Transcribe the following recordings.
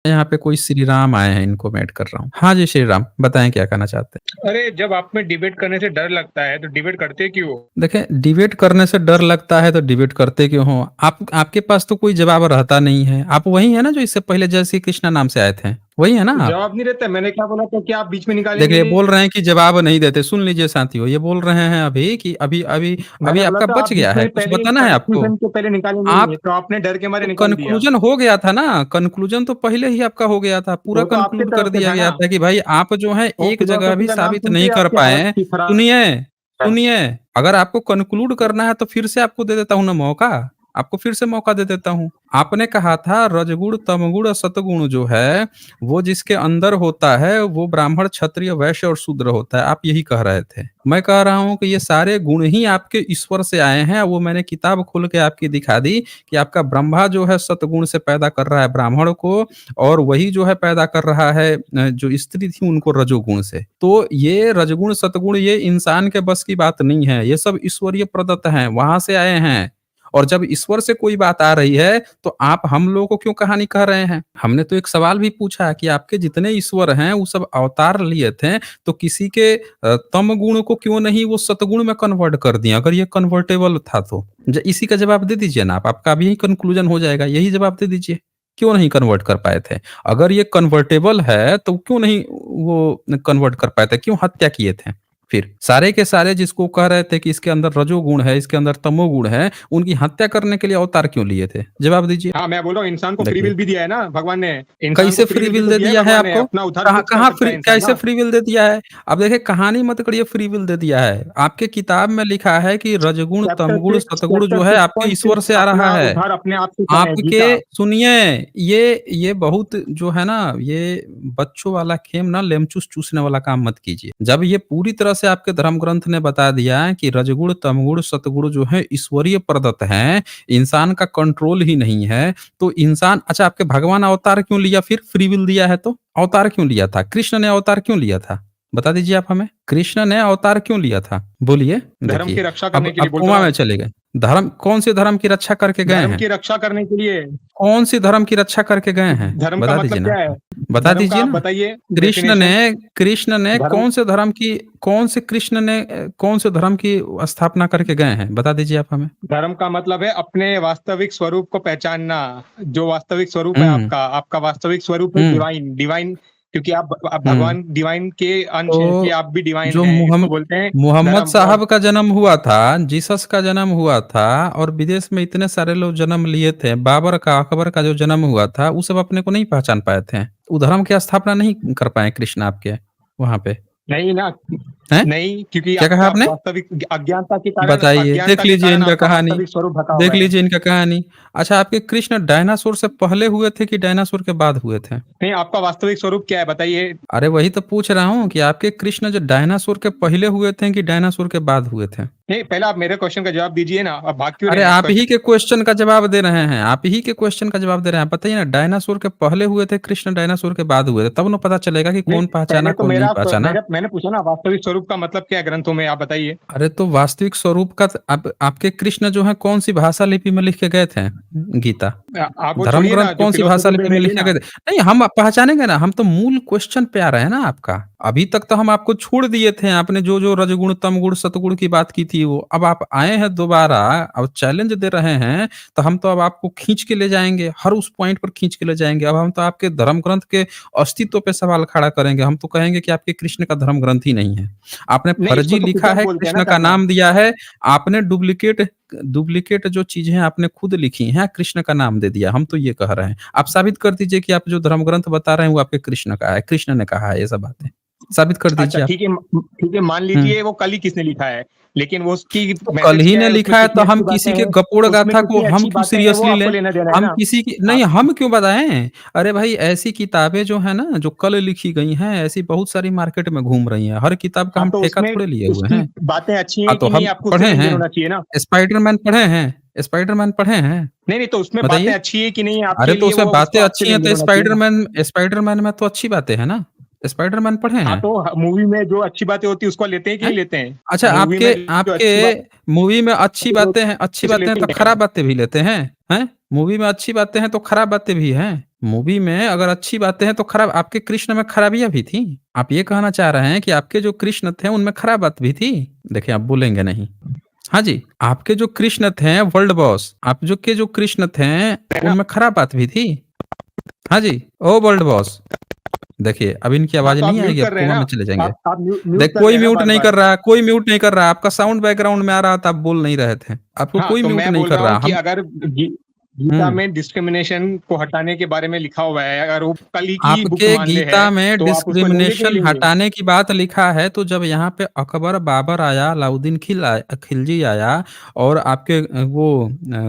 यहाँ पे कोई श्री राम आए हैं, इनको मैं ऐड कर रहा हूँ। हाँ जी, श्री राम, बताएँ क्या कहना चाहते हैं? अरे जब आप में डिबेट करने से डर लगता है तो डिबेट करते क्यों हो? देखिए, डिबेट करने से डर लगता है तो डिबेट करते क्यों हो? आपके पास तो कोई जवाब रहता नहीं है। आप वही हैं ना जो इससे पहले जय श्री कृष्णा नाम से आए थे? वही है ना आप? जवाब नहीं रहता है, मैंने क्या बोला था कि आप बीच में निकालेंगे देखिए, ये बोल नहीं? रहे हैं कि जवाब नहीं देते। सुन लीजिए साथियों, ये बोल रहे हैं अभी कि अभी अभी अभी मैंने बोला आपका था बच आप बीच गया है, में कुछ पहले ही बताना है आपको? कंक्लूजन के पहले निकालेंगे ही आप नहीं, तो आपने डर के मारे तो निकाल दिया। कन्क्लूजन हो गया था ना, कन्क्लूजन तो पहले ही आपका हो गया था, पूरा वो तो आपके कन्क्लूड कर तरफ से दिया था गया ना। था कि भाई आप जो हैं वो एक जगह फिलोसफी भी का नाम साबित सुनते नहीं ही कर आपकी पाए हालत हैं। की खराब सुनिए, है। सुनिए, अगर आपको कन्क्लूड करना है तो फिर से आपको दे देता हूँ ना मौका, आपको फिर से मौका दे देता हूँ। आपने कहा था रजगुण, तमगुण और सतगुण जो है, वो जिसके अंदर होता है वो ब्राह्मण, क्षत्रिय, वैश्य और शूद्र होता है, आप यही कह रहे थे। मैं कह रहा हूँ कि ये सारे गुण ही आपके ईश्वर से आए हैं, वो मैंने किताब खोल के आपकी दिखा दी कि आपका ब्रह्मा जो है सतगुण से पैदा कर रहा है ब्राह्मण को, और वही जो है पैदा कर रहा है जो स्त्री थी उनको रजोगुण से। तो ये रजगुण, सतगुण ये इंसान के बस की बात नहीं है, ये सब ईश्वरीय प्रदत्त हैं, वहां से आए हैं। और जब ईश्वर से कोई बात आ रही है तो आप हम लोगों को क्यों कहानी कह रहे हैं? हमने तो एक सवाल भी पूछा कि आपके जितने ईश्वर हैं वो सब अवतार लिए थे, तो किसी के तम गुण को क्यों नहीं वो सतगुण में कन्वर्ट कर दिया, अगर ये कन्वर्टेबल था तो? इसी का जवाब दे दीजिए ना, आप आपका अभी ही कंक्लूजन हो जाएगा, यही जवाब दे दीजिए। क्यों नहीं कन्वर्ट कर पाए थे? अगर ये कन्वर्टेबल है तो क्यों नहीं वो कन्वर्ट कर पाए थे? क्यों हत्या किए थे? फिर सारे के सारे जिसको कह रहे थे कि इसके अंदर रजोगुण है, इसके अंदर तमोगुण है, उनकी हत्या करने के लिए अवतार क्यों लिए थे? जवाब दीजिए। हाँ, मैं बोल रहा हूँ इंसान को फ्री देखिए, विल भी दिया है ना भगवान ने। इंसान को कैसे फ्री फ्री विल भी विल तो दे दिया है दिया है भगवान ने, आपको? अपना उद्धार कहाँ खुद कर कहाँ सकता फ्री है इंसान कैसे ना। फ्री विल दे दिया है? अब देखिए, कहानी मत करिए, फ्री विल दे दिया है। आपके किताब में लिखा है कि रजगुण, चैप्टर तमगुण, 6 सतगुण चैप्टर जो है आपके ईश्वर 6.6 से आ रहा अपना है। उद्धार अपने आप से करें, आपके गीता। सुनिए, ये बहुत जो है ना, ये बच्चों वाला खेम ना, लेमचूस चूसने वाला काम मत कीजिए। जब ये पूरी तरह से आपके धर्म ग्रंथ ने बता दिया है कि रजगुण, तमगुण, सतगुण जो है ईश्वरीय प्रदत्त हैं, इंसान का कंट्रोल ही नहीं है, तो इंसान अच्छा आपके भगवान अवतार क्यों लिया फिर? फ्री विल दिया है तो? अवतार क्यों लिया था? कृष्ण ने अवतार क्यों लिया था? बता दीजिए आप हमें। कृष्ण ने अवतार क्यों लिया था? बोलिए। धर्म देखिए, की रक्षा करने अब के लिए अब बोल तो कोमा रहा में हूँ। चले गए। धर्म कौन से धर्म की रक्षा करके गए धर्म हैं? की रक्षा करने के लिए। कौन सी धर्म की रक्षा करके गए हैं? धर्म का बता मतलब दीजिए ना। क्या है? बता धर्म का दीजिए आप ना। बताइए कृष्ण ने डेफिनेशन। कृष्ण ने धर्म कौन से धर्म की स्थापना करके गए हैं? बता दीजिए आप हमें। धर्म का मतलब है अपने वास्तविक स्वरूप को पहचानना। जो वास्तविक स्वरूप है हुँ, आपका, आपका वास्तविक स्वरूप है हुँ, डिवाइन। डिवाइन क्योंकि आप हुँ। भगवान डिवाइन के अंश हैं, इसलिए तो आप भी डिवाइन जो हैं। इसको बोलते हैं मोहम्मद धर्म। और साहब का जन्म हुआ था, जीसस का जन्म हुआ था, और विदेश में इतने सारे लोग जन्म लिए थे, बाबर का, अकबर का जो जन्म हुआ था, वो सब अपने को नहीं पहचान पाए थे। वो धर्म की स्थापना नहीं कर पाए कृष्ण आपके वहाँ पे। नहीं ना। हैं? नहीं, क्योंकि क्या कहा आपका आपने? वास्तविक अज्ञानता के कारण, बताइए, देख अज्ञानता के लीजिए कारण इनका आपका कहानी, वास्तविक स्वरूप ढका देख हुआ है। लीजिए इनका कहानी। अच्छा, आपके कृष्ण डायनासोर से पहले हुए थे कि डायनासोर के बाद हुए थे? नहीं, आपका वास्तविक स्वरूप क्या है बताइए? अरे वही तो पूछ रहा हूँ कि आपके कृष्ण जो डायनासोर के पहले हुए थे कि डायनासोर के बाद हुए थे? नहीं, पहले आप मेरे क्वेश्चन का जवाब दीजिए ना, आप भाग क्यों रहे अरे हैं आप ही क्वेश्चन? के क्वेश्चन का जवाब दे रहे हैं, आप ही के क्वेश्चन का जवाब दे रहे हैं। बताइए ना, डायनासोर के पहले हुए थे कृष्ण, डायनासोर के बाद हुए थे, तब ना पता चलेगा कि नहीं, कौन पहले पहचाना तो कौन नहीं मेरा पहचाना। मैंने पूछा ना वास्तविक स्वरूप का मतलब क्या है ग्रंथों में, आप बताइए। अरे तो वास्तविक स्वरूप का आपके कृष्ण जो है कौन सी भाषा लिपि में लिख के गए थे? गीता आप वो धर्म छोड़िए ग्रंथ ना जो कौन सी भाषा फिलोसफी में लिपि में रह गई लिखे ना। गए थे? नहीं, हम पहचानेंगे ना, हम तो मूल क्वेश्चन पे आ रहे हैं ना आपका। अभी तक तो हम आपको छोड़ दिए थे, आपने जो जो रजगुण, तमगुण, सतगुण की बात की थी वो, अब आप आए हैं दोबारा, अब चैलेंज दे रहे हैं, तो हम तो अब आपको खींच के ले जाएंगे, हर उस पॉइंट पर खींच के ले जाएंगे। अब हम तो आपके धर्म ग्रंथ के अस्तित्व पे सवाल खड़ा करेंगे, हम तो कहेंगे कि आपके कृष्ण का धर्म ग्रंथ ही नहीं है। आपने नहीं, इसको फर्जी तो लिखा पुटअप है, बोलते हैं ना कृष्ण का करना। नाम दिया है, आपने डुप्लीकेट डुप्लीकेट जो चीजें आपने खुद लिखी हैं, कृष्ण का नाम दे दिया। हम तो ये कह रहे हैं, आप साबित कर दीजिए कि आप जो धर्म ग्रंथ बता रहे हैं वो आपके कृष्ण का है, कृष्ण ने कहा है ये सब बातें। साबित कर अच्छा दीजिए आप। ठीक है, ठीक है, मान हम्म। लीजिए वो कल ही किसने लिखा है, लेकिन वो उसकी तो कल मैसेज ही क्या ने है, उसमें लिखा है तो कितनी हम अच्छी बातें किसी के हैं। गपोड़ उसमें गाथा को कितनी हम अच्छी क्यों बातें हैं, वो सीरियसली आपको लें? लेना देना है हम ना। किसी की नहीं, आप हम क्यों बताएं? अरे भाई, ऐसी किताबें जो है ना जो कल लिखी गई हैं, ऐसी बहुत सारी मार्केट में घूम रही हैं, हर किताब का हाँ, हम तो ठेका उसमें थोड़े लिए हुए उसकी हैं। बातें अच्छी हाँ हैं तो कि नहीं, हम आपको उससे पढ़े लेन देन हैं, होना चाहिए ना। स्पाइडरमैन पढ़े हैं, स्पाइडरमैन पढ़े हैं? नहीं नहीं, तो उसमें बातें बताइए। अच्छी है कि नहीं, अरे आपके तो लिए उसमें वो उसको बातें आपसे अच्छी हैं लेन देन तो होना चाहिए ना। स्पाइडरमैन में तो अच्छी बातें हैं ना? स्पाइडरमैन पढ़े हाँ, हैं? तो मूवी में जो अच्छी बातें होती है उसको लेते हैं कि हैं? नहीं लेते हैं? अच्छा, मूवी आपके में जो आपके अच्छी बात मूवी में अच्छी होती है बातें हैं, अच्छी उसे बातें हैं लेते तो हैं। खराब बातें भी लेते हैं? हैं? मूवी में अच्छी बातें हैं तो खराब बातें भी हैं। मूवी में अगर अच्छी बातें हैं तो खराब आपके कृष्ण में खराबियाँ भी थी। आप ये कहना चाह रहे हैं कि आपके जो कृष्ण थे उनमें खराब बात भी थी? देखिए आप बोलेंगे नहीं। हाँ जी, आपके जो कृष्ण थे वर्ल्ड बॉस, आप जो के जो कृष्ण थे है ना? उनमें खराब बात भी थी? हाँ जी, ओ वर्ल्ड बॉस। देखिए, अब इनकी हाँ, आवाज़ तो आप नहीं म्यूट आएगी, अब कर रहे हैं कोमा ना? में चले जाएँगे। आप म्यूट देख कर रहे कोई हैं ना म्यूट नहीं कर बार-बार? रहा, कोई म्यूट नहीं कर रहा, आपका साउंड बैकग्राउंड में आ रहा था, आप बोल नहीं रहे थे। आपको हाँ, कोई तो म्यूट मैं नहीं बोल कर रहा रहा, हूँ कि हम अगर गीता हुँ। में डिस्क्रिमिनेशन को हटाने के बारे में लिखा हुआ है, अगर वो कल ही की बुक आपके मान ले है, गीता में तो आप उसको लेंगे कि नहीं डिस्क्रिमिनेशन लेंगे? हटाने की बात लिखा है, तो जब यहाँ पे अकबर, बाबर आया, अलाउद्दीन खिलजी आया और आपके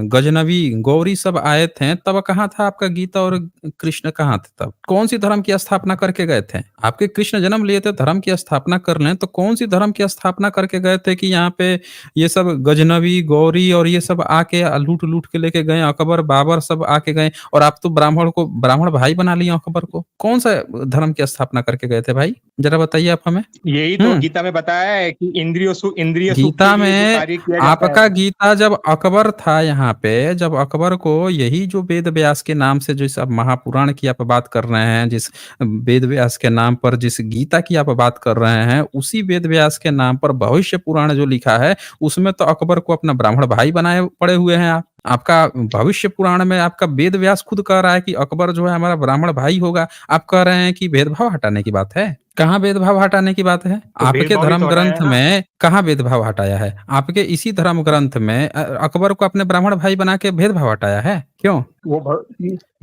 गजनवी, गौरी सब आए थे, तब कहाँ था आपका गीता और कृष्ण कहाँ थे तब? कौन-सी धर्म की स्थापना करके गए थे? आपके कृष्ण जन्म लिए थे धर्म की स्थापना कर लें, तो कौन-सी धर्म की स्थापना करके गए थे कि यहाँ पे ये सब गजनवी, गौरी और ये सब आके लूट-लूट के लेके गए, अकबर, बाबर सब आके गए और आप तो ब्राह्मण भाई बना लिए अकबर को। कौन-सा धर्म की स्थापना करके गए थे भाई? ज़रा बताइए आप हमें? यही तो हुँ। गीता में बताया है कि इंद्रिय सुख के गीता लिए जो में कार्य किया जाता आपका है। गीता जब अकबर था यहाँ पे, जब अकबर को यही जो वेद व्यास के नाम से जिस आप महापुराण की आप बात कर रहे हैं, जिस वेद व्यास के नाम पर जिस गीता की आप बात कर रहे हैं, उसी वेद व्यास के नाम पर भविष्य पुराण जो लिखा है, उसमें तो अकबर को अपना ब्राह्मण भाई बनाए पड़े हुए हैं आप। आपका भविष्य पुराण में आपका वेद व्यास खुद कह रहा है कि अकबर जो है हमारा ब्राह्मण भाई होगा। आप कह रहे हैं कि भेदभाव हटाने की बात है। कहाँ भेदभाव हटाने की बात है? तो आपके भेदभाव ही धर्म तो हटाया ग्रंथ है ना। में कहाँ भेदभाव हटाया है? आपके इसी धर्म ग्रंथ में अकबर को अपने ब्राह्मण भाई बना के भेदभाव हटाया है? क्यों? वो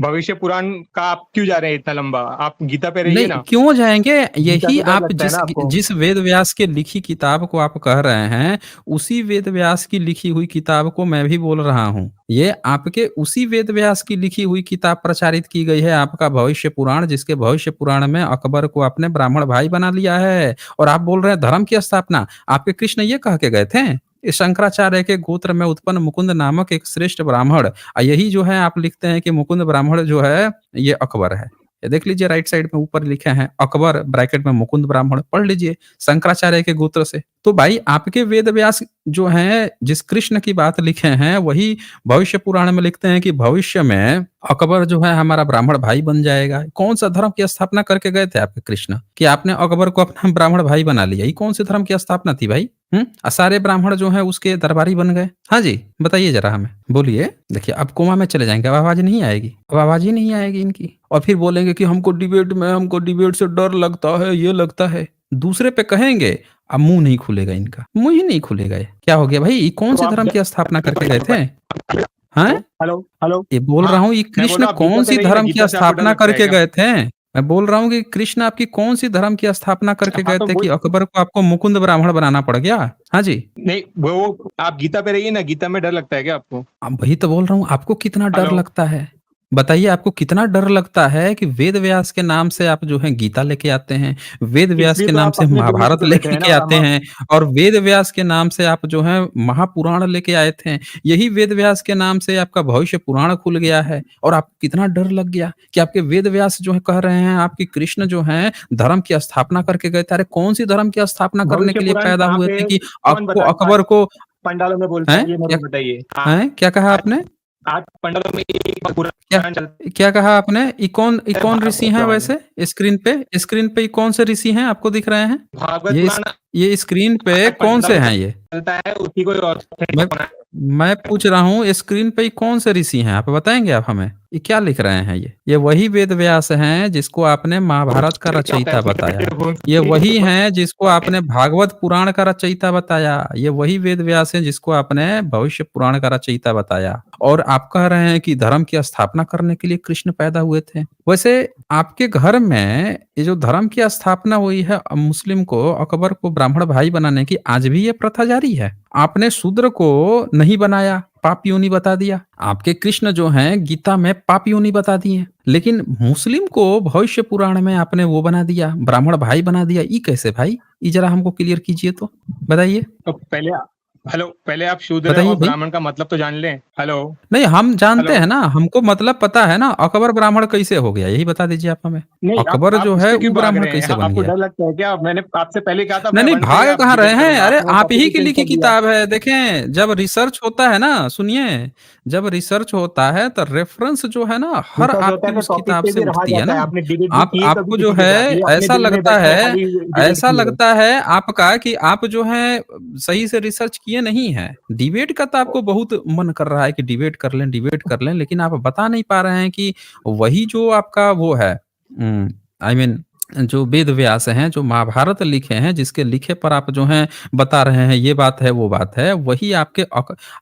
भविष्य पुराण का आप क्यों जा रहे हैं इतना लंबा? आप गीता पे रहिए नहीं, ना। क्यों जाएँगे? गीता यही से डर आप लगता है ना आपको? जिस वेद व्यास के लिखी किताब को आप कह रहे हैं, उसी वेद व्यास की लिखी हुई किताब को मैं भी बोल रहा हूँ। ये आपके उसी वेद व्यास की लिखी हुई किताब प्रचारित की गई है, आपका भविष्य पुराण, जिसके भविष्य पुराण में अकबर को आपने ब्राह्मण भाई बना लिया है और आप बोल रहे हैं धर्म की स्थापना। आपके कृष्ण ये कह के गए थे? इस शंकराचार्य के गोत्र में उत्पन्न मुकुंद नामक एक श्रेष्ठ ब्राह्मण यही जो है आप लिखते हैं कि मुकुंद ब्राह्मण जो है, ये अकबर है। ये देख लीजिए राइट साइड में ऊपर लिखे हैं अकबर ब्रैकेट में मुकुंद ब्राह्मण पढ़ लीजिए शंकराचार्य के गोत्र से। तो भाई आपके वेद व्यास जो हैं जिस कृष्ण की बात लिखे हैं वही भविष्य पुराण में लिखते हैं कि भविष्य में अकबर जो है हमारा ब्राह्मण भाई बन जाएगा। कौन सा धर्म की स्थापना करके गए थे आपके कृष्ण कि आपने अकबर को अपना ब्राह्मण भाई बना लिया? ये कौन से धर्म की स्थापना थी भाई? सारे ब्राह्मण जो है उसके दरबारी बन गए। हाँ जी, बताइए जरा हमें, बोलिए। देखिए अब कोमा में चले जाएंगे, अब आवाज नहीं आएगी, अब आवाज ही नहीं आएगी इनकी और फिर बोलेंगे कि हमको डिबेट से डर लगता है, ये लगता है। दूसरे पे कहेंगे, अब मुंह नहीं खुलेगा इनका, मुंह ही नहीं खुलेगा। ये क्या हो गया भाई? ये कौन तो से आप धर्म की स्थापना करके गए थे? हैं? Hello hello. ये बोल हाँ, रहा हूँ, ये मैं बोल कृष्ण रहा हूँ आप गीता कौन पे सी रहिए ना। धर्म की गीता से आपको डर स्थापना लगता है करके क्या? गए थे? मैं बोल रहा हूँ कि कृष्ण आपकी कौन सी धर्म की स्थापना करके हाँ, गए तो थे वो कि अकबर को आपको मुकुंद ब्राह्मण बनाना पड़ गया? हाँ जी। नहीं, वो आप गीता पे रहिए ना। गीता में डर लगता है क्या आपको? अब वही तो बोल रहा हूँ, आपको कितना डर हेलो। लगता है? बताइए आपको कितना डर लगता है कि वेद व्यास के नाम से आप जो है गीता लेके आते हैं, वेद व्यास इसलिए के तो नाम आप से अपने जुम्मन महाभारत पे बैठे हैं लेके ना। आते हैं और वेद व्यास के नाम से आप जो है महापुराण लेके आए थे। यही वेद व्यास के नाम से आपका भविष्य पुराण खुल गया है और आपको कितना डर लग गया कि आपके वेद व्यास जो है कह रहे हैं आपके कृष्ण जो हैं धर्म की स्थापना करके गए थे। अरे कौन-सी धर्म की स्थापना करने भविष्य के लिए पुराण पैदा कहाँ हुए पे थे कि कौन आपको बता अकबर को पंडालों में बोलता हैं? है, ये मेरे क्या को बताइए। हैं? क्या कहा आज आपने? आज पंडालों में एक क्या पुराण चलता क्या कहा आपने? ये है, कौन ऋषि भागवत हैं पुराण। वैसे? स्क्रीन पे ये कौन से ऋषि हैं आपको दिख रहे हैं? भागवत ये पुराण स्क्रीन पे आज कौन से पंडालों में हैं ये? चलता है, उसी को मैं ऑथेंटिक होना है। मैं पूछ रहा हूँ स्क्रीन पे ये कौन से ऋषि हैं? आप बताएँगे आप हमें? ये क्या लिख रहे हैं ये? ये वही वेद व्यास हैं जिसको आपने महाभारत का क्या होता है रचयिता बताया। ये वही उसमें? हैं जिसको आपने भागवत पुराण का रचयिता बताया। ये वही वेद व्यास हैं जिसको आपने भविष्य पुराण का रचयिता बताया। और आप कह रहे हैं कि धर्म की स्थापना करने के लिए कृष्ण पैदा हुए थे। वैसे आपके घर में ये जो धर्म की स्थापना हुई है मुस्लिम को अकबर को ब्राह्मण भाई बनाने की आज भी ये प्रथा जारी है। आपने शूद्र को नहीं बनाया, पाप योनि बता दिया। आपके कृष्ण जो हैं गीता में पाप योनि बता दी है। लेकिन मुस्लिम को भविष्य पुराण में आपने वो बना दिया, ब्राह्मण भाई बना दिया। ये कैसे भाई? ये जरा हमको क्लियर कीजिए तो, बताइए। तो हेलो, पहले आप शूद्र बताइए और भाई। ब्राह्मण का मतलब तो जान लें। हेलो, नहीं, हम जानते हेलो। हैं ना, हमको मतलब पता है ना, अकबर ब्राह्मण कैसे हो गया, यही बता दीजिए आप हमें। नहीं, अकबर आप जो उस है पे वो क्यों भाग ब्राह्मण रहे हैं? कैसे बन आपको गया? डर लगता है क्या? मैंने आपसे पहले कहा था नहीं मैं नहीं, 1 से भाग आप कहाँ रहे डिबेट हैं? करूंगा, अरे आपने वो आप टॉपिक ही ही की चेंज लिखी कर दिया। किताब है, देखें जब रिसर्च होता है ना, सुनिए, जब रिसर्च होता है तो रेफरेंस जो है ना हर रिसर्च होता आपकी है तो उस टॉपिक किताब पे से भी रहा उठती है जाता है। ना। आपने डिबेट भी आप की है कभी आपको जो किसी के है साथ? ये अपने ऐसा दिल में लगता बैठे है, खाली डिबेट ऐसा की है। लगता है आपका कि आप जो है सही से रिसर्च किए नहीं है। डिबेट का तो आपको बहुत मन कर रहा है कि डिबेट कर लें, लेकिन आप बता नहीं पा रहे हैं कि वही जो आपका वो है, आई मीन जो वेद व्यास हैं, जो महाभारत लिखे हैं, जिसके लिखे पर आप जो हैं बता रहे हैं ये बात है वो बात है, वही आपके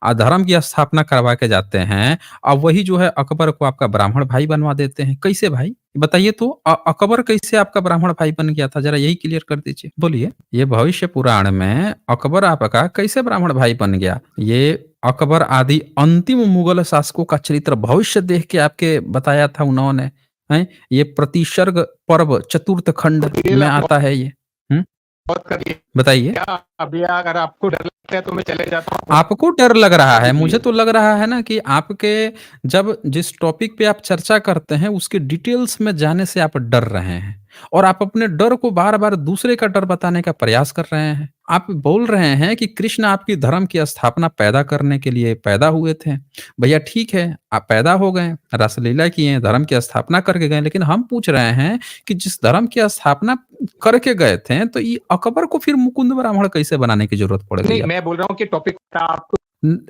अधर्म की स्थापना करवा के जाते हैं। अब वही जो है अकबर को आपका ब्राह्मण भाई बनवा देते हैं। कैसे भाई बताइए तो? अकबर कैसे आपका ब्राह्मण भाई बन गया था, जरा यही क्लियर कर दीजिए, बोलिए। ये भविष्य पुराण में अकबर आपका कैसे ब्राह्मण भाई बन गया? ये अकबर आदि अंतिम मुगल शासकों का चरित्र भविष्य देख के आपके बताया था उन्होंने, हैं? ये प्रतिसर्ग पर्व चतुर्थ खंड डिटेल में आप आता है ये। हम्म, बहुत करिए बताइए। क्या? अभी अगर आपको डर लगता है तो मैं चले जाता हूँ, आपको डर लग रहा बता है, मुझे दीजिए। तो लग रहा है ना कि आपके जब जिस टॉपिक पे आप चर्चा करते हैं उसके डिटेल्स में जाने से आप डर रहे हैं, और आप अपने डर को बार बार दूसरे का डर बताने का प्रयास कर रहे हैं। आप बोल रहे हैं कि कृष्ण आपकी धर्म की स्थापना पैदा करने के लिए पैदा हुए थे। भैया ठीक है, आप पैदा हो गए, रासलीला किए, धर्म की स्थापना करके गए, लेकिन हम पूछ रहे हैं कि जिस धर्म की स्थापना करके गए थे, तो ये अकबर को फिर मुकुंद ब्राह्मण कैसे बनाने की जरूरत पड़ गई? नहीं, मैं बोल रहा हूँ कि टॉपिक आपको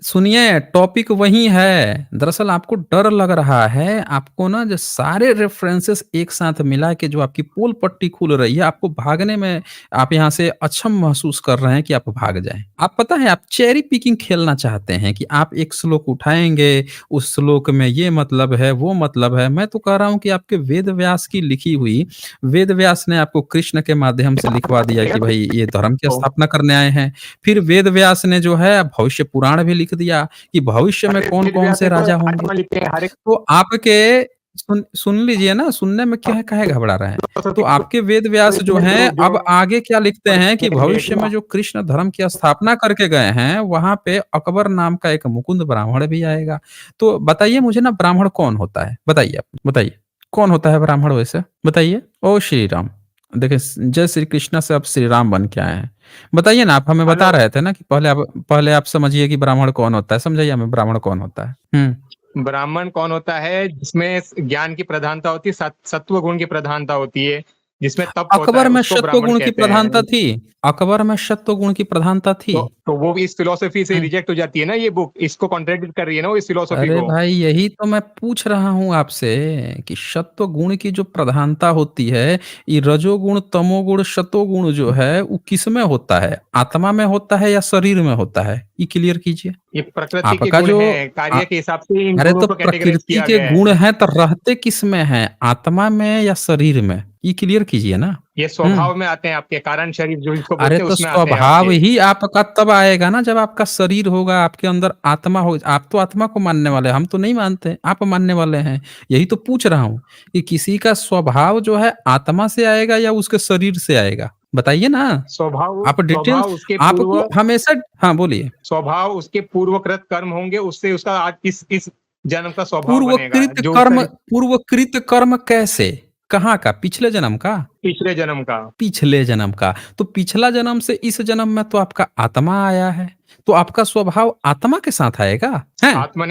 सुनिए, टॉपिक वही है। दरअसल आपको डर लग रहा है, आपको ना जो सारे रेफरेंसेस एक साथ मिला के जो आपकी पोल पट्टी खुल रही है, आपको भागने में आप यहाँ से अक्षम महसूस कर रहे हैं कि आप भाग जाएं। आप पता है, आप चेरी पिकिंग खेलना चाहते हैं कि आप एक श्लोक उठाएंगे, उस श्लोक में ये मतलब है वो मतलब है। मैं तो कह रहा हूँ कि आपके वेद व्यास की लिखी हुई, वेद व्यास ने आपको कृष्ण के माध्यम से लिखवा दिया कि भाई ये धर्म की स्थापना करने आए हैं। फिर वेद व्यास ने जो है भविष्य पुराण भी लिख दिया कि भविष्य में अरे फिर कौन-कौन व्यास से ने तो राजा होंगे। आत्मा लिखे हैं हर एक तो आपके सुन लीजिए ना, सुनने में क्या है, काहे घबरा रहे हैं? तो फिलोसफी को आपके वेद व्यास जो हैं जो अब आगे क्या लिखते हैं कि भविष्य में जो जो कृष्ण धर्म की स्थापना करके गए हैं, वहाँ पे अकबर नाम का एक मुकुंद ब्राह्मण भी आएगा। तो बताइए मुझे ना, ब्राह्मण कौन होता है? बताइए आप, बताइए। कौन होता है ब्राह्मण वैसे? बताइए। ओ श्री राम! देखिए जय श्री कृष्णा से अब श्री राम बन के आए हैं। बताइए ना, आप हमें बता हेलो। रहे थे ना कि पहले आप समझिए कि ब्राह्मण कौन होता है, समझाइए हमें ब्राह्मण कौन होता है? ब्राह्मण कौन होता है? जिसमें ज्ञान की प्रधानता होती है, सत्व गुण की प्रधानता होती है, जिसमें तप होता अकबर है, में उसको सत्व ब्राह्मण गुण की कहते प्रधानता हैं। थी। अकबर में सत्व गुण की प्रधानता थी। तो वो इस फिलोसफी से हुँ। रिजेक्ट हो जाती है ना, ये बुक इसको कॉन्ट्रडिक्ट कर रही है ना वो इस फिलोसफी अरे को। भाई, यही तो मैं पूछ रहा हूँ आपसे कि सत्व गुण की जो प्रधानता होती है, ये रजोगुण, तमोगुण, सतोगुण जो है वो किसमें होता है? आत्मा में होता है या शरीर में होता है? ये क्लियर कीजिए। ये प्रकृति के आपका गुण जो है, आ कार्य के हिसाब से इन अरे गुणों तो को कैटेगराइज प्रकृति किया के गया गुण है। हैं तो रहते किसमें हैं? आत्मा में या शरीर में? ये क्लियर कीजिए ना। ये हुँ। स्वभाव में आते हैं आपके, कारण शरीर जो इसको अरे बोलते हैं तो उसमें आते हैं स्वभाव आपके। ही आपका तब आएगा ना जब आपका शरीर होगा, आपके अंदर आत्मा हो। आप तो आत्मा को मानने वाले हैं, हम तो नहीं मानते, आप मानने वाले हैं। यही तो पूछ रहा हूँ कि किसी का स्वभाव जो है आत्मा से आएगा या उसके शरीर से आएगा? बताइए ना। स्वभाव आप डिटेल्स, स्वभाव उसके पूर्व आपको हमेशा हाँ, बोलिए। स्वभाव उसके पूर्वकृत कर्म होंगे, उससे उसका आज इस जन्म का स्वभाव बनेगा पूर्वकृत जो उसका कर्म, पूर्वकृत कर्म कैसे? कहाँ का? पिछले जन्म का? पिछले जन्म का। पिछले जन्म का। तो पिछला जन्म से इस जन्म में तो आपका आत्मा आया है, तो आपका स्वभाव आत्मा के साथ आएगा, हैं? आत्मा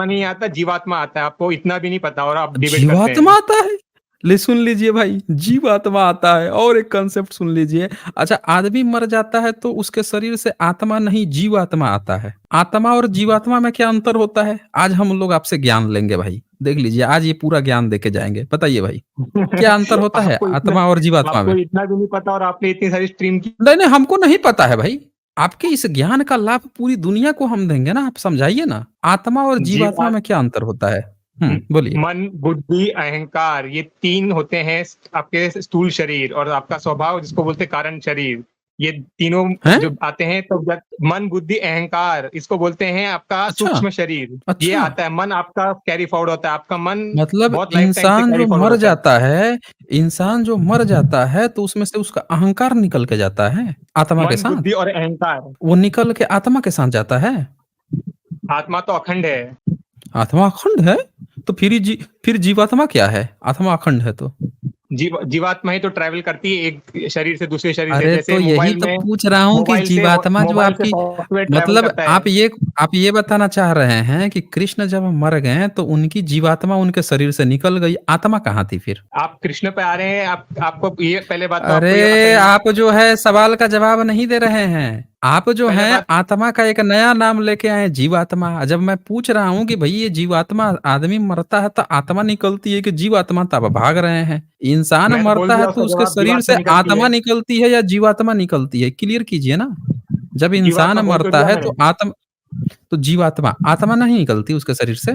नहीं आता, जीवात्मा आता है। आपको इतना भी नहीं पता और आप डिबेट करते जीवात्मा हैं। आता है? सुन लीजिए भाई, जीवात्मा आता है और एक कंसेप्ट सुन लीजिए। अच्छा, आदमी मर जाता है तो उसके शरीर से आत्मा नहीं जीवात्मा आता है। आत्मा और जीवात्मा में क्या अंतर होता है? आज हम लोग आपसे ज्ञान लेंगे भाई। देख लीजिए, आज ये पूरा ज्ञान देके जाएँगे। बताइए भाई, क्या अंतर होता है आपको इतना आत्मा और जीवात्मा आपको में? इतना भी नहीं पता और आपने इतनी सारी स्ट्रीम की। नहीं, नहीं, हमको नहीं पता है भाई। आपके इस ज्ञान का लाभ पूरी दुनिया को हम देंगे ना, आप समझाइए ना। आत्मा और जीवात्मा जीवा में क्या अंतर होता है? बोलिए। मन, बुद्धि, अहंकार, ये तीन होते हैं आपके स्थूल शरीर, और आपका स्वभाव जिसको बोलते हैं कारण शरीर। ये तीनों हैं? जो आते हैं तो मन, बुद्धि, अहंकार, इसको बोलते हैं आपका अच्छा, सूक्ष्म शरीर। ये अच्छा। आता है, मन आपका कैरी फॉरवर्ड होता है, आपका मन मतलब बहुत लाइफ टाइम से कैरी फॉरवर्ड होता है। इंसान जो मर जाता है तो उसमें से उसका अहंकार निकल के जाता है, आत्मा के मन, साथ? बुद्धि और अहंकार। वो निकल के आत्मा के साथ जाता है? आत्मा तो अखंड है। आत्मा अखंड है? तो फिर जीवात्मा क्या है? आत्मा अखंड है तो? जीवात्मा ही तो ट्रैवल करती है एक शरीर से दूसरे शरीर से, अरे जैसे तो यही मोबाइल तो में, पूछ रहा हूँ कि जीवात्मा जो मोबाइल से आपकी सॉफ्टवेयर ट्रैवल मतलब करता है। आप ये बताना चाह रहे हैं कि कृष्ण जब मर गए तो उनकी जीवात्मा उनके शरीर से निकल गई, आत्मा कहाँ थी फिर? आप कृष्ण पे आ रहे हैं, आपको ये पहले बात तो आपको ये अरे पहले आप जो है सवाल का जवाब नहीं दे रहे हैं। आप जो पहले हैं बात आत्मा का एक नया नाम लेके आए, जीवात्मा। जब मैं पूछ रहा हूँ कि भाई ये जीवात्मा, आदमी मरता है तो आत्मा निकलती है कि जीवात्मा, तब भाग रहे हैं। इंसान मैं तो बोल मरता है दिया, तो उसका उसके जवाब शरीर जीवात्मा से निकलती आत्मा है। निकलती है या जीवात्मा निकलती है? क्लियर कीजिए ना। जब इंसान जीवात्मा बोल तो मरता दिया है मैंने। तो जीवात्मा, आत्मा नहीं निकलती उसके शरीर से?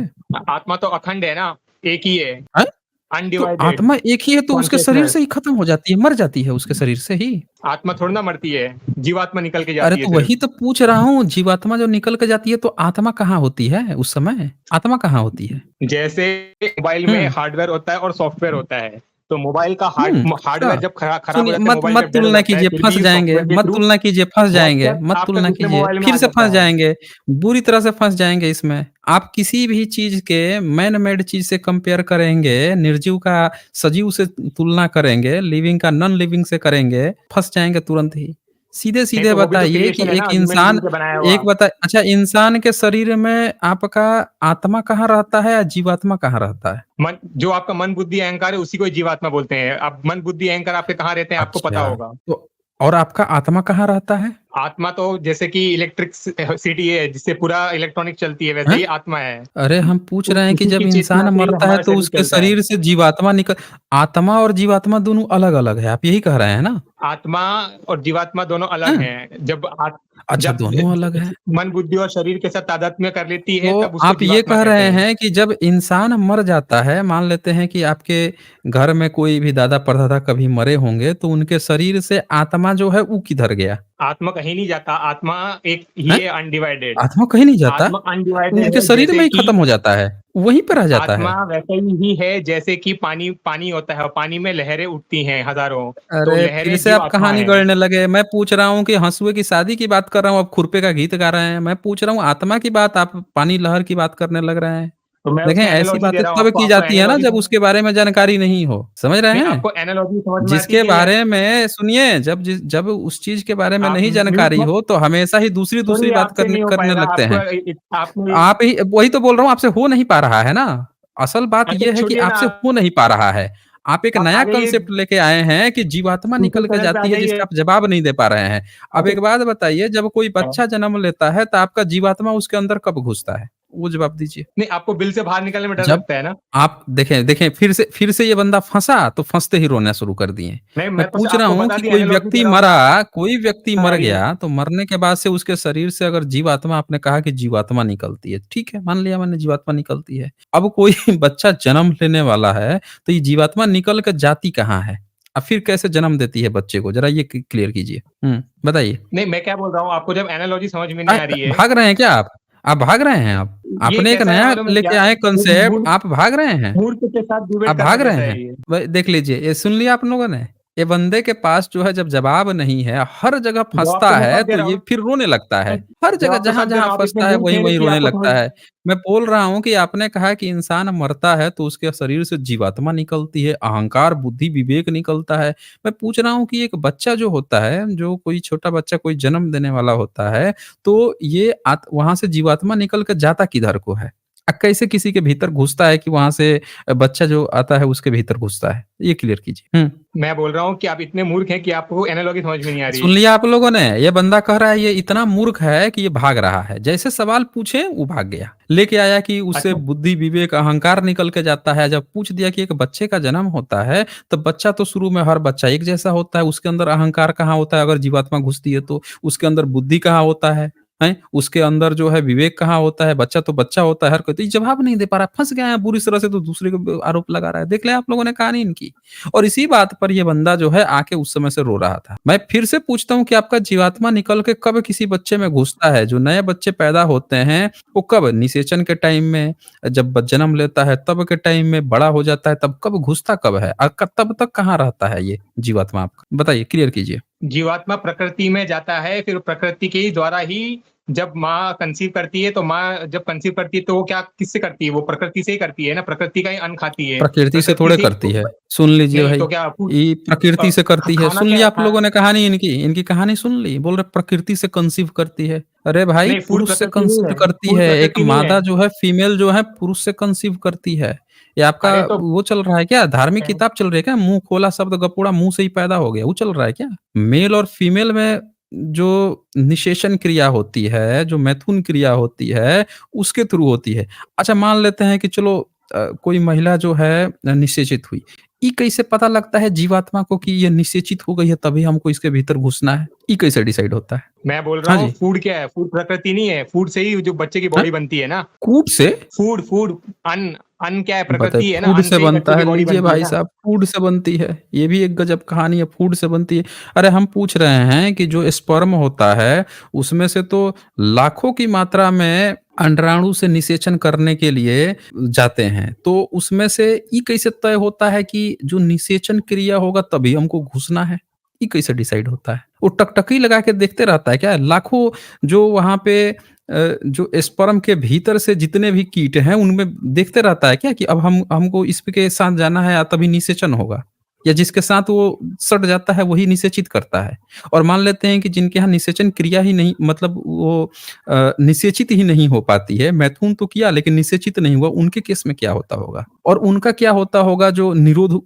आत्मा तो अखंड है ना, एक ही है, हैं? तो अनडिवाइडेड आत्मा एक ही है तो उसके शरीर कॉन्शियसनेस। से ही खत्म हो जाती है, मर जाती है उसके शरीर से ही। आत्मा थोड़ी ना मरती है, जीवात्मा निकल के अरे जाती है तो सिर्फ। वही तो पूछ रहा हूँ, जीवात्मा जो निकल के जाती है तो आत्मा कहाँ होती है उस समय? आत्मा कहाँ होती है? जैसे मोबाइल में हुँ, हार्डवेयर होता है और सॉफ्टवेयर होता है, तो मोबाइल का अच्छा। हार्डवेयर जब खराब हो सुनिए, जाता है, मत मोबाइल मत जब डेड हो तुलना जाता है, कीजिए, फिर फँस भी जाएँगे, सॉफ्टवेयर के मत थ्रू तुलना कीजिए, फँस जाएँगे, व्हाट्सएप मत आपके तुलना दूसरे कीजिए, मोबाइल में फिर आ से जाता फँस है। जाएँगे, बुरी तरह से फँस जाएँगे इसमें। आप किसी भी चीज़ के मैन मेड चीज़ से कंपेयर करेंगे, निर्जीव का सजीव से तुलना करेंगे, लिविंग का नॉन लिविंग से करेंगे, फँस जाएँगे तुरंत ही। नहीं सीधे-सीधे तो वो भी तो बताइए कि क्रिएशन है ना, एक ह्यूमन इंसान बीइंग से बनाया हुआ। अच्छा, इंसान के शरीर में आपका आत्मा कहाँ रहता है या जीवात्मा कहाँ रहता है? मन, जो आपका मन, बुद्धि, अहंकार है, उसी को ही जीवात्मा बोलते हैं। अब मन, बुद्धि, अहंकार आपके कहाँ रहते हैं, आपको पता अच्छा, होगा। तो और आपका आत्मा कहाँ रहता है? आत्मा तो जैसे कि इलेक्ट्रिक सिटी है, जिससे पूरा इलेक्ट्रॉनिक चलती है, वैसे हैं? ही आत्मा है। अरे हम पूछ रहे हैं कि उसी जब की इंसान चेतना से ही मरता है हमारा तो शरीर उसके चलता है। शरीर से जीवात्मा निकल, आत्मा और जीवात्मा दोनों अलग-अलग है, आप यही कह रहे हैं ना? आत्मा और जीवात्मा दोनों अलग हैं? हैं। अच्छा, जब दोनों अलग हैं। मन, बुद्धि और शरीर के साथ तादात्म्य कर लेती है, तो तब उसको आप ये जीवात्मा कह कहते रहे हैं। हैं कि जब इंसान मर जाता है, मान लेते हैं कि आपके घर में कोई भी दादा-परदादा कभी मरे होंगे, तो उनके शरीर से आत्मा जो है वो किधर गया? आत्मा कहीं नहीं जाता, आत्मा एक हैं? ये अनडिवाइडेड, आत्मा कहीं नहीं जाता? आत्मा अनडिवाइडेड उनके है, शरीर जैसे में ही कि खत्म हो जाता है, वहीं पे रह जाता आत्मा है। वैसे ही है जैसे कि पानी पानी होता है, और पानी में लहरें उठती हैं हजारों, तो अरे, फिर लहरें से आप जीवात्मा कहानी है। गढ़ने लगे। मैं पूछ रहा हूँ कि हँसुए की शादी की बात कर रहा हूँ, आप खुरपे का गीत गा रहे हैं। मैं पूछ रहा हूँ आत्मा की बात, आप पानी लहर की बात करने लग रहे हैं। तो मैं देखें, उसमें ऐसी एनालॉजी दे बातें रहा हूँ तब आपको, की आपको जाती है ना एनालॉजी जब उसके बारे में जानकारी नहीं हो। समझ रहे नहीं, हैं? आपको एनालॉजी समझ में आती है जिसके कि बारे में सुनिए, जब उस चीज़ के बारे में आप नहीं म्यूट जानकारी मत, हो तो हमेशा ही दूसरी-दूसरी सॉरी, बात आपसे करने नहीं हो करने पाएगा, लगते आपको हैं। आपने आप ही वही तो बोल रहा हूँ, आपसे हो नहीं पा रहा है ना। असल बात अच्छा ये है कि छोड़िए ना, आपसे हो नहीं पा रहा है। आप एक आप नया आ जाइए कांसेप्ट लेके आए हैं कि जीवात्मा दूसरे निकल के चैनल पे आ जाती है जिसका जाइए। आप जवाब नहीं दे पा रहे हैं। अब अच्छा, एक बात बताइए, जब कोई बच्चा जन्म लेता है तो आपका जीवात्मा उसके अंदर कब घुसता है? वो जवाब दीजिए। नहीं, आपको बिल से बाहर निकलने में डर जब लगता है ना? आप देखें फिर से ये बंदा फँसा तो फँसते ही रोना शुरू कर दिए। नहीं, मैं मैं तो पूछ रहा आपको हूँ बता कि दिया, एनालॉजी दे रहा हूँ ना, कोई व्यक्ति आ मर रही है। गया तो मरने के बाद से उसके शरीर से अगर जीवात्मा, आपने कहा कि जीवात्मा निकलती है, ठीक है, मान लिया मैंने जीवात्मा निकलती है। अब कोई बच्चा जन्म लेने वाला है तो ये जीवात्मा निकल कर जाती कहाँ है? फिर कैसे जन्म देती है बच्चे को? ज़रा ये क्लियर कीजिए। बताइए। नहीं, मैं क्या बोल रहा हूँ, आपको जब एनालॉजी समझ में नहीं आ रही है, भाग रहे हैं क्या आप? आप भाग रहे हैं आप? ये आपने एक कैसा है नया मालूम है क्या? लेके आए ये कांसेप्ट, आप भाग रहे हैं? मूर्ख के साथ आप डिबेट करने भाग रहे जैसा हैं? है ये। देख लीजिए, ये सुन लिया आप लोगों ने? ये बंदे के पास जो है जब जवाब नहीं है, हर जगह जवाब तो फँसता मैं है, सब दे तो रहा ये हूँ, फिर रोने लगता है। हर जगह जवाब तो सब दे जहाँ-जहाँ रहा हूँ, आप इतने फँसता है मूर्ख हैं नहीं वहीं-वहीं कि रोने आपको समझ। लगता है। मैं बोल रहा हूँ कि आपने कहा कि इंसान मरता है तो उसके शरीर से जीवात्मा निकलती है, अहंकार, बुद्धि, विवेक निकलता है। मैं पूछ रहा हूँ कि एक बच्चा जो होता है, जो कोई छोटा बच्चा कोई जन्म देने वाला होता है, तो ये वहाँ से जीवात्मा निकल कर जाता किधर को है? कैसे किसी के भीतर घुसता है कि वहाँ से बच्चा जो आता है उसके भीतर घुसता है? ये क्लियर कीजिए। मैं बोल रहा हूँ कि आप इतने मूर्ख हैं कि आपको एनालॉजी समझ में नहीं आ रही सुन है। लिया आप लोगों ने? ये बंदा कह रहा है ये इतना मूर्ख है कि ये भाग रहा है। जैसे सवाल पूछे वो भाग गया। लेके आया कि उससे अच्छा, बुद्धि, विवेक, अहंकार निकल के जाता है। जब पूछ दिया कि एक बच्चे का जन्म होता है, तो बच्चा तो शुरू में हर बच्चा एक जैसा होता है। उसके अंदर अहंकार कहाँ होता है अगर जीवात्मा घुसती है तो? उसके अंदर बुद्धि कहाँ होता है? हैं? उसके अंदर जो है विवेक कहाँ होता है? बच्चा तो बच्चा होता है, हर कोई तो ये जवाब नहीं दे पा रहा, फँस गया है बुरी तरह से तो दूसरे के ब आरोप लगा रहा है। देख लिया आप लोगों ने कहानी इनकी। और इसी बात पर ये बंदा जो है आके उस समय से रो रहा था। मैं फिर से पूछता हूँ कि आपका जीवात्मा निकल के कब किसी बच्चे में घुसता है? जो नए बच्चे पैदा होते हैं, वो कब? निषेचन के टाइम में, जब जन्म लेता है तब के टाइम में, बड़ा हो जाता है तब, कब घुसता कब है? तब तक कहाँ रहता है ये जीवात्मा आपका? बताइए, क्लियर कीजिए। जीवात्मा प्रकृति में जाता है, फिर प्रकृति के ही द्वारा ही जब माँ कंसीव करती है, तो माँ जब कंसीव करती है तो वो क्या किससे करती है? वो प्रकृति से ही करती है ना, प्रकृति का ही अन्न खाती है। प्रकृति से प्रकृति थोड़े से ही करती है। सुन लीजिए नहीं भाई, तो क्या फूड ये प्रकृति से करती है। खाना सुन क्या लिया है? आप लोगों ने कहानी इनकी, इनकी कहानी सुन ली। बोल रहे प्रकृति से कंसीव करती है। अरे भाई नहीं, फूड पुरुष से प्रकृति नहीं कंसीव है, करती फूड है। एक प्रकृति नहीं है। मादा जो है फीमेल जो है पुरुष से कंसीव करती है। ये आपका अरे तो वो चल रहा है क्या? धार्मिक किताब चल रही है क्या? मुँह खोला शब्द गपूड़ा मुँह से ही पैदा हो गया, वो चल रहा है क्या? मेल और फीमेल में जो निषेचन क्रिया होती है, जो मैथुन क्रिया होती है, उसके थ्रू होती है। अच्छा मान लेते हैं कि चलो कोई महिला जो है निषेचित हुई। ये कैसे पता लगता है जीवात्मा को कि ये निषेचित हो गई है तभी हमको इसके भीतर घुसना है? ये कैसे डिसाइड होता है? मैं बोल रहा हाँ हूँ जी। फूड क्या है? फूड प्रकृति नहीं है, फूड से ही जो बच्चे की हाँ? बॉडी बनती है ना। कूट से? फूड फूड अन्न अन्न क्या है? बताइए प्रकृति है ना, फूड अन्न से से ही बनता बच्चे की है, बॉडी लीजिए बनती है भाई ना। साहब फूड से बनती है। ये भी एक गजब कहानी है, फूड से बनती है। अरे हम पूछ रहे हैं कि जो स्पर्म होता है, उसमें से तो लाखों की मात्रा में अंडाणु से निषेचन करने के लिए जाते हैं। तो उसमें से ये कैसे तय होता है कि जो निषेचन क्रिया होगा तभी हमको घुसना है? ये कैसे डिसाइड होता है? वो टकटकी लगा के देखते रहता है क्या? लाखों जो वहाँ पे जो स्पर्म के भीतर से जितने भी कीट हैं उनमें देखते रहता है क्या कि अब हम हमको इसके साथ जाना है या तभी निषेचन होगा? या जिसके साथ वो सट जाता है वही निषेचित करता है? और मान लेते हैं कि जिनके यहाँ निषेचन क्रिया ही नहीं मतलब वो निषेचित ही नहीं हो पाती है, मैथुन तो किया लेकिन निषेचित नहीं हुआ, उनके केस में क्या होता होगा? और उनका क्या होता होगा जो निरोध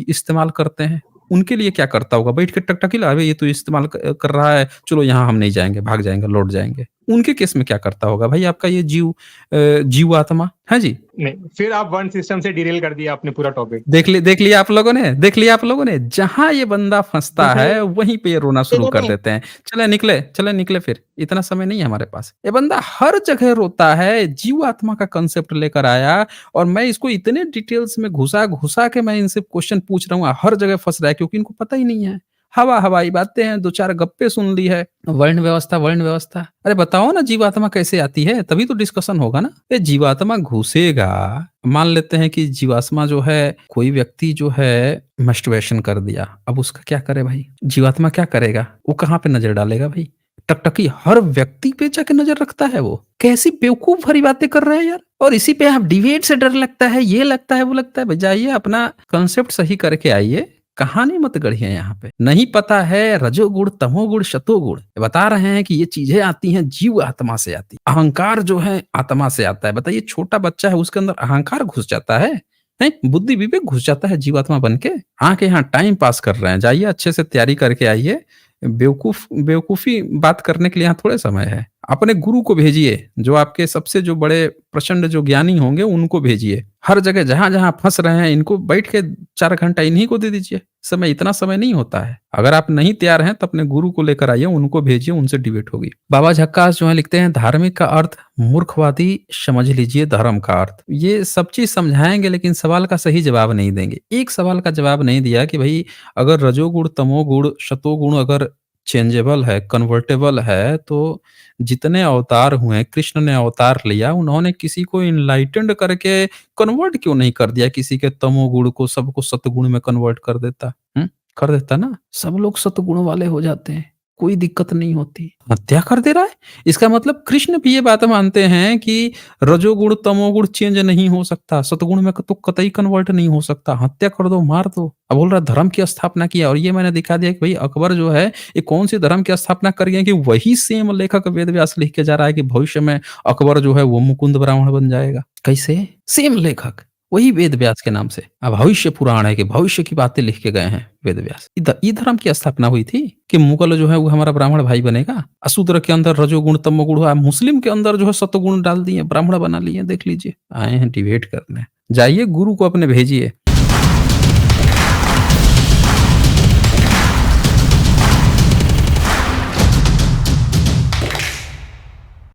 इस्तेमाल करते हैं? उनके लिए क्या करता होगा? बैठ के टकटकी लगा, "अबे ये तो इस्तेमाल कर रहा है, चलो यहाँ हम नहीं जाएँगे, भाग जाएँगे, लौट जाएँगे।" उनके केस में क्या करता होगा भाई आपका ये जीवात्मा? हाँ जी। नहीं, फिर आप वर्ण सिस्टम से डिरेल कर दिया आपने पूरा टॉपिक। देख लिया आप लोगों ने? देख लिया आप लोगों ने? जहाँ ये बंदा फँसता है, वहीं पे ये रोना शुरू कर देते हैं। चलें निकले फिर, इतना समय नहीं है हमारे पास। ये बंदा हर जगह रोता है, जीवात्मा का कांसेप्ट लेकर आया और मैं इसको इतने डिटेल्स में घुसा-घुसा के मैं इनसे क्वेश्चन पूछ रहा हूँ, हर जगह फँस रहा है क्योंकि इनको पता ही नहीं है। हवा-हवाई बातें हैं, 2-4 गप्पे सुन ली है। वर्ण व्यवस्था। अरे बताओ ना जीवात्मा कैसे आती है? तभी तो डिस्कशन होगा ना। ये जीवात्मा घुसेगा, मान लेते हैं कि जीवात्मा जो है कोई व्यक्ति जो है मस्टरबेशन कर दिया, अब उसका क्या करे भाई? जीवात्मा क्या करेगा? वो कहाँ पे नज़र डालेगा भाई? टकटकी हर व्यक्ति पे जाके नज़र रखता है वो। कैसी बेवकूफ़ भरी बातें कर रहे हैं यार। और इसी पे आप डिबेट से डर लगता है, ये लगता है, वो लगता है। भाई जाइए अपना कांसेप्ट सही करके आइए। कहानी मत गढ़िए यहाँ पे। नहीं पता है रजोगुण, तमोगुण, शतोगुण। बता रहे हैं कि ये चीज़ें आती हैं जीव आत्मा से आती है। अहंकार जो है आत्मा से आता है। बताइए छोटा बच्चा है उसके अंदर अहंकार घुस जाता है? हैं? बुद्धि विवेक घुस जाता है जीवात्मा बन के? आके यहाँ टाइम पास कर रहे हैं। जाइए अच्छे से तैयारी करके आइए। बेवकूफ़ी बात करने के लिए यहाँ थोड़े समय है। अपने गुरु को भेजिए, जो आपके सबसे जो बड़े प्रचंड जो ज्ञानी होंगे उनको भेजिए। हर जगह जहाँ-जहाँ फँस रहे हैं इनको बैठ के 4 घंटा इन्हीं को दे दीजिए। इतना समय नहीं होता है। अगर आप नहीं तैयार हैं तो अपने गुरु को लेकर आइए, उनको भेजिए, उनसे डिबेट होगी। बाबा झक्कास जो है लिखते हैं धार्मिक का अर्थ मूर्खवादी समझ लीजिए धर्म का अर्थ। ये सब चीज़ समझाएँगे लेकिन सवाल का सही जवाब नहीं देंगे। एक सवाल का जवाब नहीं दिया कि भई अगर रजोगुण, तमोगुण, शतोगुण अगर चेंजेबल है, कन्वर्टेबल है तो जितने अवतार हुए, कृष्ण ने अवतार लिया, उन्होंने किसी को एनलाइटेंड करके कन्वर्ट क्यों नहीं कर दिया? किसी के तमोगुण को सबको सतगुण में कन्वर्ट कर देता। हुँ? कर देता ना? सब लोग सतगुण वाले हो जाते हैं, कोई दिक्कत नहीं होती। हत्या कर दे रहा है? इसका मतलब कृष्ण भी ये बात मानते हैं कि रजोगुण, तमोगुण चेंज नहीं हो सकता, सतगुण में तो कतई कन्वर्ट नहीं हो सकता। हत्या कर दो, मार दो। अब बोल रहा है धर्म की स्थापना किया और ये मैंने दिखा दिया कि भई अकबर जो है, ये कौन-सी धर्म की स्थापना कर गए कि वही सेम लेखक वेद व्यास लिख के जा रहा है कि भविष्य में अकबर जो है वो मुकुंद ब्राह्मण बन जाएगा। कैसे? सेम लेखक, वही वेद व्यास के नाम से। अब भविष्य पुराण है कि भविष्य की बातें लिख के गए हैं वेद व्यास। ये धर्म की स्थापना हुई थी कि मुगल जो है वो हमारा ब्राह्मण भाई बनेगा। अशूद्र के अंदर रजोगुण, तमोगुण हुआ, मुस्लिम के अंदर जो है सतोगुण डाल दिए, ब्राह्मण बना लिए। देख लीजिए, आए हैं डिबेट करने। जाइए गुरु को अपने भेजिए।